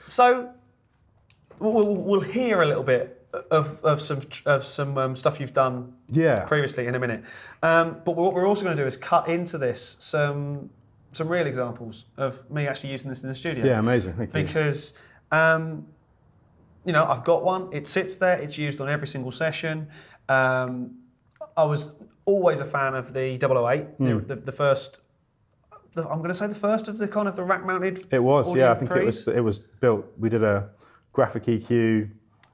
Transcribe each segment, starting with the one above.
So we'll hear a little bit of some stuff you've done previously in a minute. But what we're also going to do is cut into this some real examples of me actually using this in the studio. Yeah, amazing. Thank you. Because I've got one. It sits there. It's used on every single session. I was always a fan of the 008, the first. I'm going to say the first of the kind of the rack-mounted. It was, yeah. I think pre's. it was built. We did a graphic EQ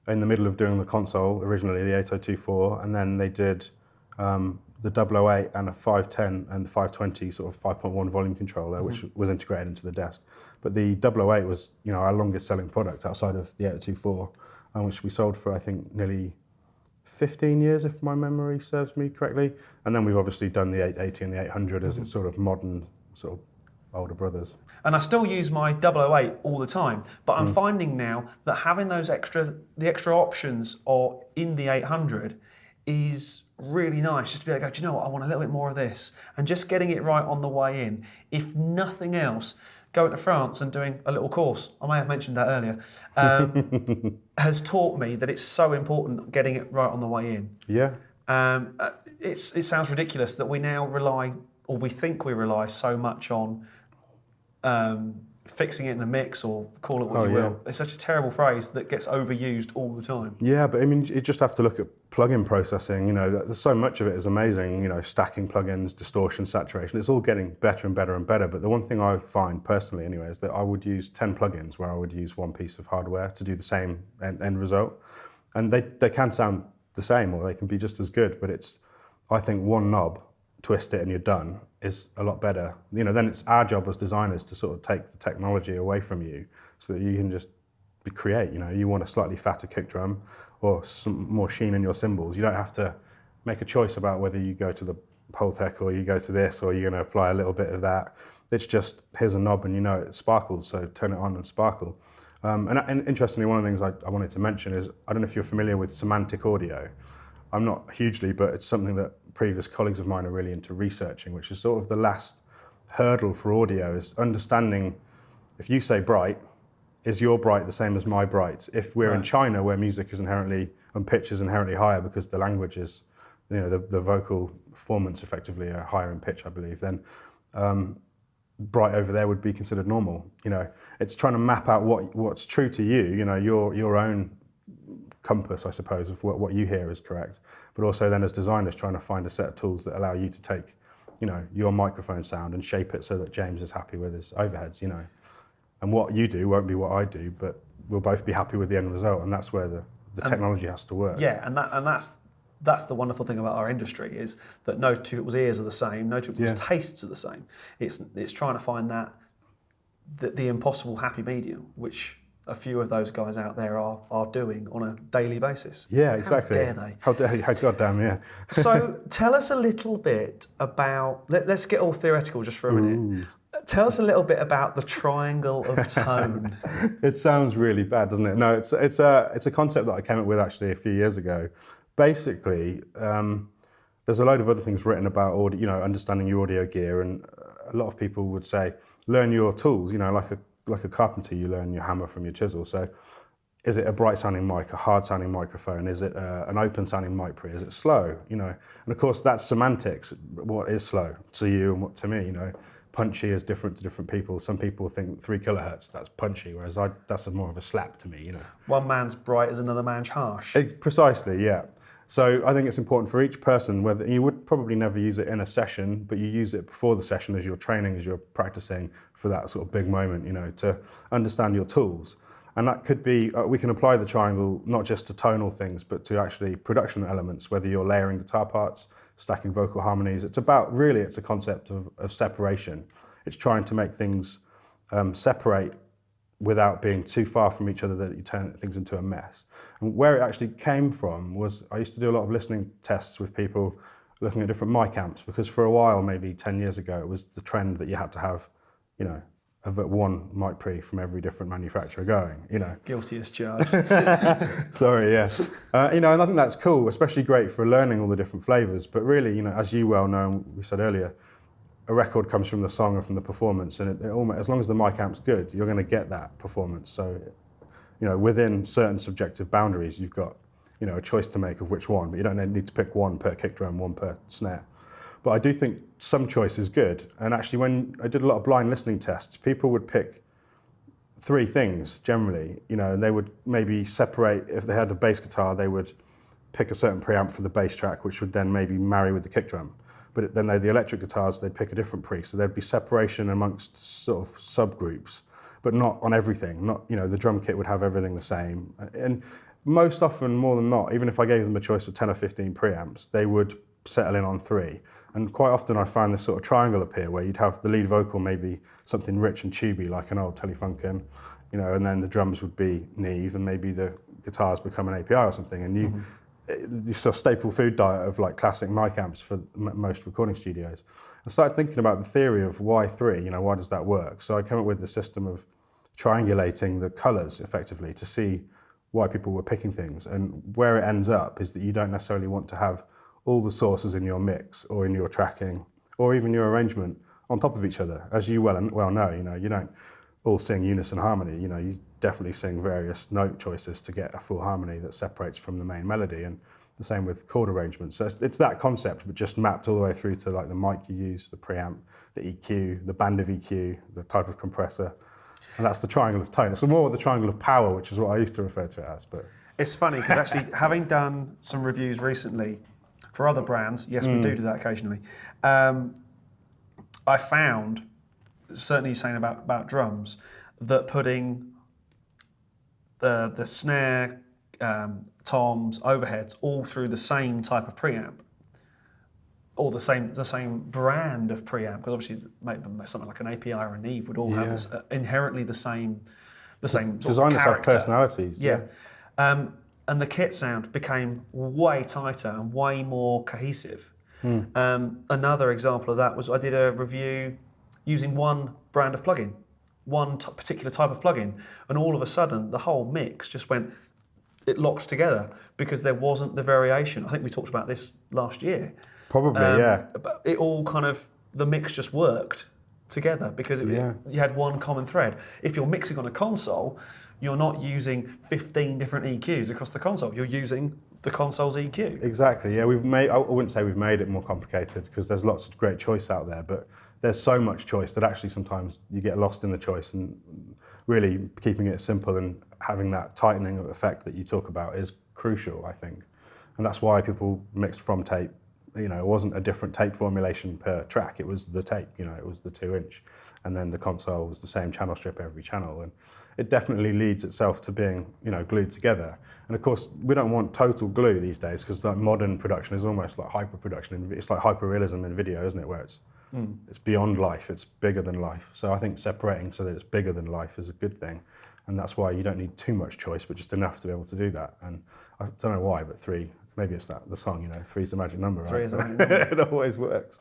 in the middle of doing the console originally, the 8024, and then they did the 008 and a 510 and the 520 sort of 5.1 volume controller, which was integrated into the desk. But the 008 was, our longest-selling product outside of the 8024, which we sold for I think nearly 15 years, if my memory serves me correctly. And then we've obviously done the 880 and the 800 as its sort of modern, sort of older brothers. And I still use my 008 all the time, but I'm finding now that having the extra options or in the 800 is really nice. Just to be able to go, do you know what, I want a little bit more of this. And just getting it right on the way in. If nothing else, going to France and doing a little course, I may have mentioned that earlier, has taught me that it's so important getting it right on the way in. Yeah. It sounds ridiculous that we now rely, or we think we rely so much on fixing it in the mix, or call it what you will. It's such a terrible phrase that gets overused all the time. Yeah, but I mean, you just have to look at plugin processing. There's so much of it is amazing. Stacking plugins, distortion, saturation. It's all getting better and better and better. But the one thing I find personally, anyway, is that I would use 10 plugins where I would use one piece of hardware to do the same end result, and they can sound the same or they can be just as good. But I think one knob, twist it and you're done, is a lot better. Then it's our job as designers to sort of take the technology away from you so that you can just create. You want a slightly fatter kick drum or some more sheen in your cymbals. You don't have to make a choice about whether you go to the Pultec or you go to this or you're going to apply a little bit of that. It's just, here's a knob and it sparkles, so turn it on and sparkle. And interestingly, one of the things I wanted to mention is, I don't know if you're familiar with semantic audio. I'm not hugely, but it's something that previous colleagues of mine are really into researching, which is sort of the last hurdle for audio, is understanding, if you say bright, is your bright the same as my bright? If we're in China, where music is inherently, and pitch is inherently higher because the language is, the vocal performance effectively are higher in pitch, I believe, then bright over there would be considered normal. It's trying to map out what's true to you, your own compass, I suppose, of what you hear is correct, but also then as designers trying to find a set of tools that allow you to take, your microphone sound and shape it so that James is happy with his overheads, and what you do won't be what I do, but we'll both be happy with the end result, and that's where the technology has to work. Yeah, and that's the wonderful thing about our industry, is that no two people's ears are the same, no two people's tastes are the same. It's trying to find the impossible happy medium, which a few of those guys out there are doing on a daily basis. Yeah, exactly. How dare they? How dare you? How goddamn, yeah. So tell us a little bit about, let's get all theoretical just for a minute. Ooh. Tell us a little bit about the triangle of tone. It sounds really bad, doesn't it? No, it's a concept that I came up with actually a few years ago. Basically, there's a load of other things written about audio, understanding your audio gear, and a lot of people would say, learn your tools, like a carpenter, you learn your hammer from your chisel. So is it a bright sounding mic, a hard sounding microphone? Is it an open sounding mic pre? Is it slow? And of course that's semantics. What is slow to you and what to me? Punchy is different to different people. Some people think 3 kilohertz, that's punchy, whereas that's more of a slap to me. One man's bright is another man's harsh. Precisely, yeah. So I think it's important for each person, whether you would probably never use it in a session, but you use it before the session as you're training, as you're practicing for that sort of big moment, to understand your tools. And that could be, we can apply the triangle not just to tonal things, but to actually production elements, whether you're layering guitar parts, stacking vocal harmonies. It's a concept of separation. It's trying to make things separate without being too far from each other that you turn things into a mess. And where it actually came from was, I used to do a lot of listening tests with people looking at different mic amps, because for a while, maybe 10 years ago, it was the trend that you had to have, of one mic pre from every different manufacturer going, you know. Guilty as charged. Sorry, yeah. You know, and I think that's cool, especially great for learning all the different flavors. But really, you know, as you well know, we said earlier, a record comes from the song and from the performance, and it almost, as long as the mic amp's good, you're going to get that performance. So, you know, within certain subjective boundaries, you've got, you know, a choice to make of which one, but you don't need to pick one per kick drum, one per snare. But I do think some choice is good. And actually, when I did a lot of blind listening tests, people would pick 3 things generally, you know, and they would maybe separate, if they had a bass guitar, they would pick a certain preamp for the bass track, which would then maybe marry with the kick drum. But then the electric guitars, they'd pick a different pre. So there'd be separation amongst sort of subgroups, but not on everything. Not, you know, the drum kit would have everything the same. And most often, more than not, even if I gave them a choice of 10 or 15 preamps, they would settle in on 3. And quite often I find this sort of triangle appear where you'd have the lead vocal maybe something rich and tubey like an old Telefunken, you know, and then the drums would be Neve and maybe the guitars become an API or something. And this sort of staple food diet of like classic mic amps for most recording studios. I started thinking about the theory of why 3, you know, why does that work? So I came up with the system of triangulating the colors effectively to see why people were picking things. And where it ends up is that you don't necessarily want to have all the sources in your mix or in your tracking or even your arrangement on top of each other. As you well know, you know, you don't all sing unison harmony, you know, you definitely sing various note choices to get a full harmony that separates from the main melody, and the same with chord arrangements. So it's that concept, but just mapped all the way through to like the mic you use, the preamp, the EQ, the band of EQ, the type of compressor, and that's the triangle of tone. It's more the triangle of power, which is what I used to refer to it as. But It's funny because actually, having done some reviews recently for other brands, yes, we do that occasionally. I found, certainly saying about drums, that putting the snare, toms, overheads all through the same type of preamp, or the same brand of preamp, because obviously maybe something like an API or a Neve would all have this, inherently the same sort of designers have character. personalities. Yeah. And the kit sound became way tighter and way more cohesive. Another example of that was I did a review using one brand of plugin, one particular type of plugin, and all of a sudden the whole mix just went, it locked together because there wasn't the variation. I think we talked about this last year. Probably, yeah. But it all kind of, the mix just worked together because you had one common thread. If you're mixing on a console, you're not using 15 different EQs across the console. You're using the console's EQ. Exactly, yeah. I wouldn't say we've made it more complicated because there's lots of great choice out there, but there's so much choice that actually sometimes you get lost in the choice, and really keeping it simple and having that tightening of effect that you talk about is crucial, I think. And that's why people mixed from tape. You know, it wasn't a different tape formulation per track, it was the tape, you know, it was the 2-inch. And then the console was the same channel strip every channel. And it definitely leads itself to being, you know, glued together. And of course, we don't want total glue these days because like modern production is almost like hyper production. It's like hyperrealism in video, isn't it? Where it's beyond life, it's bigger than life. So I think separating so that it's bigger than life is a good thing. And that's why you don't need too much choice, but just enough to be able to do that. And I don't know why, but 3, maybe it's the song, you know, 3's the magic number, right? 3 is the magic number. It always works.